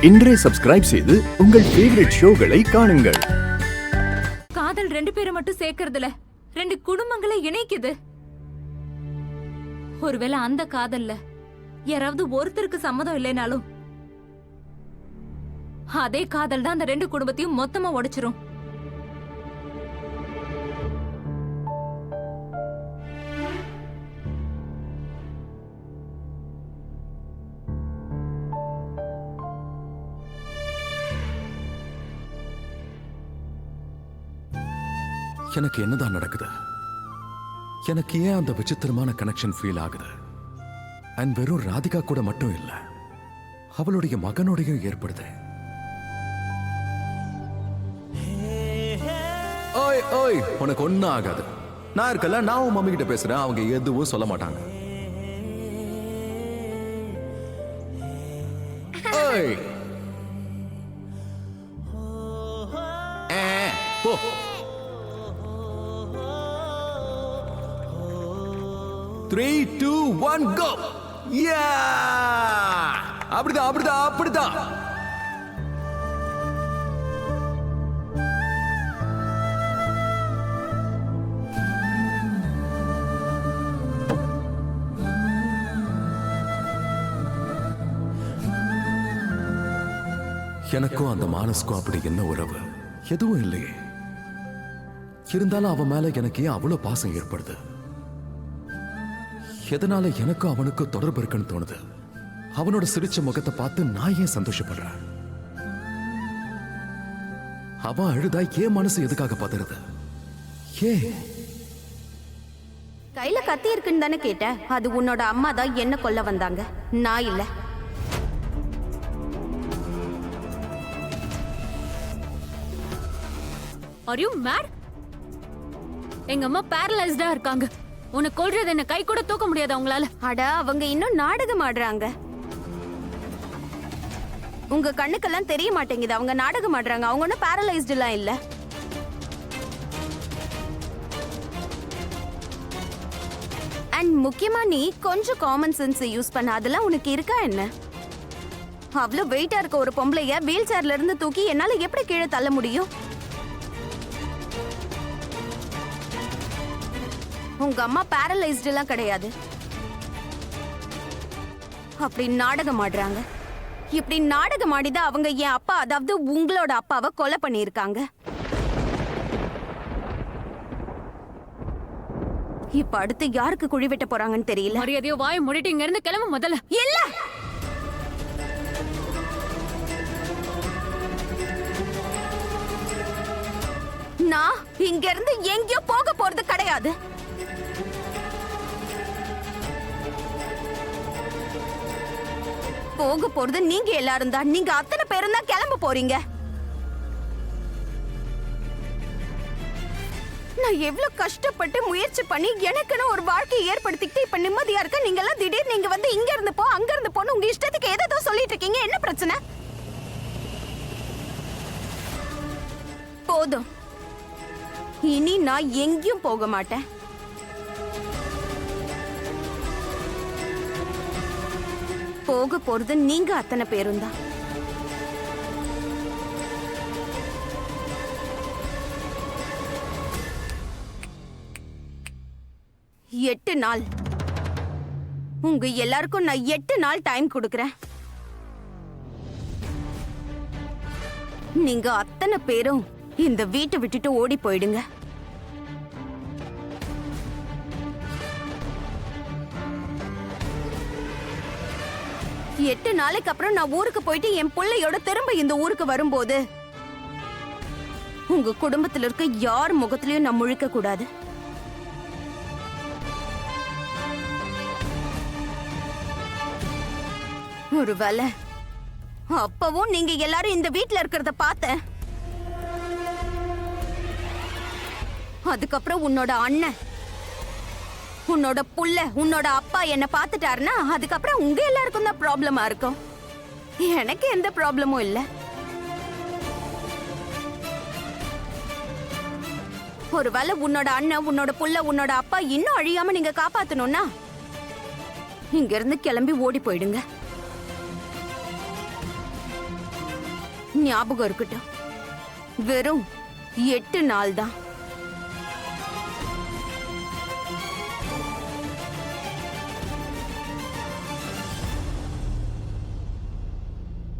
இன்றே சப்ஸ்கிரைப் செய்து உங்கள் ஃபேவரட் ஷோகளை காணுங்கள். காதல் ரெண்டு பேரை மட்டும் சேர்க்கறதுல ரெண்டு குடும்பங்களை இணைக்குது. ஒருவேளை அந்த காதல்ல யாராவது ஒருத்தருக்கு சம்மதம் இல்லைனாலும் அதே காதல் தான் அந்த ரெண்டு குடும்பத்தையும் மொத்தமா உடைச்சிரும். எனக்கு என்னதான் நடக்குது? எனக்கு ஏன் அந்த விசித்திரமான கனெக்ஷன் ஃபீல் ஆகுது? அண்ட் வெறும் ராதிகா கூட மட்டும் இல்ல, அவளுடைய மகனோடையும் ஏற்படுது. ஓய் ஓய், உனக்கு ஒன்னும் ஆகாது. நான் இருக்கல, நான் உன் மம்மி கிட்ட பேசுறேன், அவங்க எதுவும் சொல்ல மாட்டாங்க. ஓய் போ. Three, two, one, go! Yeah! அப்படிதான் அப்படிதான் அப்படிதான். எனக்கும் அந்த மானஸ்க்கும் அப்படி என்ன உறவு? எதுவும் இல்லையே. இருந்தாலும் அவன் மேல எனக்கு ஏன் அவ்வளவு பாசம் ஏற்படுது? எதனால எனக்கும் அவனுக்கும் தொடர்பு இருக்குன்னு தோணுது? அவனோட சிரிச்ச முகத்தை பார்த்து நான் ஏன் சந்தோஷப்படுறேன்? அவன் அழுதா ஏன் மனசு எதுக்காக பதறுது? ஏ கையில கத்தி இருக்குன்னு தானே கேட்ட? அது உன்னோட அம்மா தான் என்ன கொல்ல வந்தாங்க, நான் இல்ல. Are you mad? எங்க அம்மா பேரலைஸ்டா இருக்காங்க. உன்னை கொல்றது என்ன கை கூட தூக்க முடியாது அவங்களால. அட, அவங்க இன்னும் நாடகம் ஆடுறாங்க. உங்க கண்ணுக்கெல்லாம் தெரிய மாட்டேங்குது, அவங்க நாடகம் ஆடுறாங்க. அவங்க ஒன்னும் பேரலைஸ்ட் எல்லாம் இல்ல. அண்ட் முக்கியமா நீ கொஞ்சம் காமன் சென்ஸ் யூஸ் பண்ண. அதெல்லாம் உனக்கு இருக்கா என்ன? அவ்வளவு வெயிட்டா இருக்க ஒரு பொம்பளைய வீல் சேர்ல இருந்து தூக்கி என்னால எப்படி கீழே தள்ள முடியும்? உங்க அம்மா பேரலைஸ்ட் எல்லாம் கிடையாது. அப்படி நாடகம் ஆடுறாங்க. இப்படி நாடகம் ஆடிதான் அவங்க என் அப்பா, அதாவது உங்களோட அப்பாவை கொலை பண்ணியிருக்காங்க. இப்ப அடுத்து யாருக்கு குழி வெட்ட போறாங்கன்னு தெரியல. மரியாதையோ வாயை மூடிட்டு இங்க இருந்து கிளம்பு முதல்ல. இல்ல, நான் இங்க இருந்து எங்கேயோ போக போறது கிடையாது. போக போறது நீங்க எல்லாரும் தான். நீங்க அத்தனை பேரும் தான் கிளம்ப போறீங்க. நான் எவ்வளவு கஷ்டப்பட்டு முயற்சி பண்ணி எனக்குன்னு ஒரு வாழ்க்கையை ஏற்படுத்திக்கிட்டு இப்ப நிம்மதியா இருக்க. நீங்க எல்லாம் திடீர்னு நீங்க வந்து இங்க இருந்து போ, அங்க இருந்து போன்னு உங்க இஷ்டத்துக்கு ஏதோ சொல்லிட்டு இருக்கீங்க. என்ன பிரச்சனை? போதும், இனி நான் எங்கேயும் போக மாட்டேன். போக போறது நீங்க அத்தனை பேரும் தான். எட்டு நாள் உங்க எல்லாருக்கும் நான் 8 நாள் டைம் கொடுக்கறேன். நீங்க அத்தனை பேரும் இந்த வீட்டை விட்டுட்டு ஓடி போயிடுங்க. எட்டு நாளைக்கு அப்புறம் நான் ஊருக்கு போயிட்டு என் பிள்ளையோட திரும்ப இந்த ஊருக்கு வரும்போது உங்க குடும்பத்துல இருக்க யார் முகத்திலயும் நான் முழிக்க கூடாது. ஒருவேளை அப்பவும் நீங்க எல்லாரும் இந்த வீட்டுல இருக்கிறத பார்த்தேன். அதுக்கப்புறம் உன்னோட அண்ணன், உன்னோட புள்ள, உன்னோட அப்பா என்ன பார்த்துட்டாருன்னா அதுக்கப்புறம் உங்க எல்லாருக்கும் தான் ப்ராப்ளமா இருக்கும். எனக்கு எந்த ப்ராப்ளமும் இல்ல. ஒருவேளை உன்னோட அண்ணன், உன்னோட புள்ள, உன்னோட அப்பா இன்னும் அழியாம நீங்க காப்பாத்தணும்னா இங்க இருந்து கிளம்பி ஓடி போயிடுங்க. ஞாபகம் இருக்கட்டும், வெறும் 8 நாள் தான்.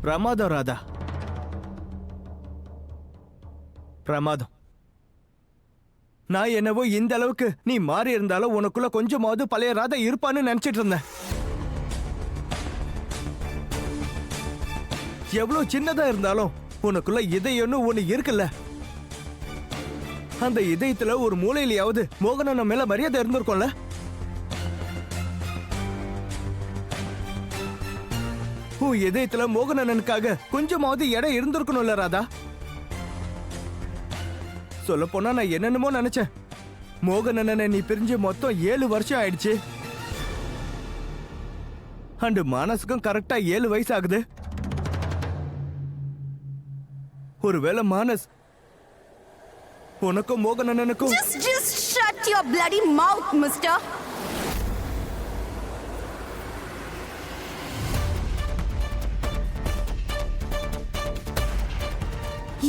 பிரமாதம் ராதா, பிரமாதம். நான் என்னவோ இந்த அளவுக்கு நீ மாறி இருந்தாலும் உனக்குள்ள கொஞ்சமாவது பழைய ராதா இருப்பான்னு நினைச்சிட்டு இருந்தேன். எவ்வளவு சின்னதா இருந்தாலும் உனக்குள்ள இதயம்னு ஒண்ணு இருக்குல்ல. அந்த இதயத்துல ஒரு மூலையிலயாவது மோகனன் மேல மரியாதை இருந்திருக்கும்ல. உன் இதயத்துல மோகனனுக்காக கொஞ்சமாவது இடம் இருந்திருக்கணும்ல ராதா. சொல்ல போனா நான் என்னென்னமோ நினைச்சேன். மோகனனை நீ பிரிஞ்சு மொத்தம் 7 வருஷம் ஆயிடுச்சு. அண்டு மானஸுக்கும் கரெக்டா 7 வயசு ஆகுது. ஒருவேளை மானஸ் உனக்கும் மோகனனுக்கும் Just shut your bloody mouth, mister.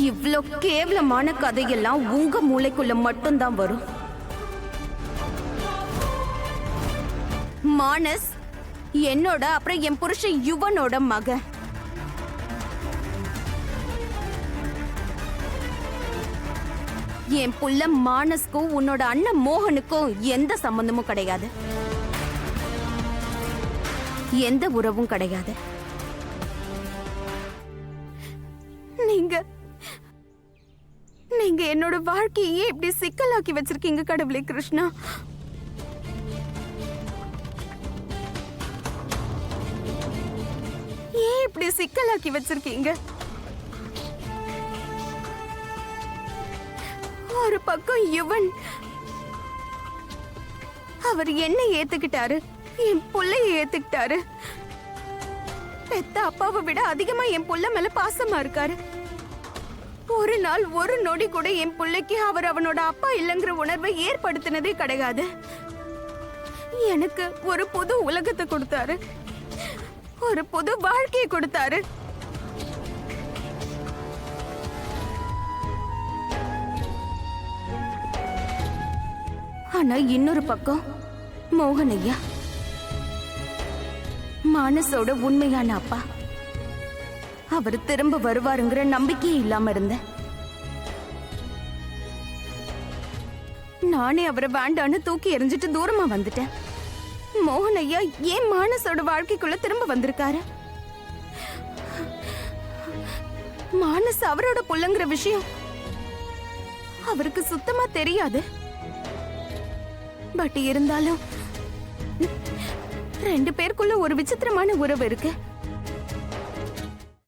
இவ்ளோ கேவலமான கதையெல்லாம் உங்க மூளைக்குள்ள மட்டும்தான் வரும். மானஸ் என்னோட அப்புறம் என் புருஷன் யுவனோட மகன். என் புள்ள மானஸ்க்கும் உன்னோட அண்ணன் மோகனுக்கும் எந்த சம்பந்தமும் கிடையாது, எந்த உறவும் கிடையாது. நீங்க என்னோட வாழ்க்கையே இப்படி சிக்கலாக்கி வச்சிருக்கீங்க கடவுளே கிருஷ்ணா. ஏன் இப்படி சிக்கலாக்கி வச்சிருக்கீங்க? ஒரு பக்கம் யுவன், அவர் என்ன ஏத்துக்கிட்டாரு, என் புள்ளைய ஏத்துக்கிட்டாரு. பெத்த அப்பாவை விட அதிகமா என் புள்ள மேல பாசமா இருக்காரு. ஒரு நாள் ஒரு நொடி கூட என் பிள்ளைக்கு அவர் அவனோட அப்பா இல்லைங்கிற உணர்வை ஏற்படுத்தினதே கிடையாது. எனக்கு ஒரு புது உலகத்தை கொடுத்தாரு, ஒரு புது வாழ்க்கையை கொடுத்தாரு. ஆனா இன்னொரு பக்கம் மோகன் ஐயா, மானஸோட உண்மையான அப்பா, அவர் திரும்ப வருவாருங்கிற நம்பிக்கையே இல்லாம இருந்தேன். நானே அவரை வேண்டான்னு தூக்கி எறிஞ்சிட்டு தூரமா வந்துட்டேன். மோகன் ஐயா ஏன் மானஸோட வாழ்க்கைக்குள்ள திரும்ப வந்திருக்காரு? மானஸ் அவரோட புள்ளங்கிற விஷயம் அவருக்கு சுத்தமா தெரியாது. பட் இருந்தாலும் 2 பேருக்குள்ள ஒரு விசித்திரமான உறவு இருக்கு.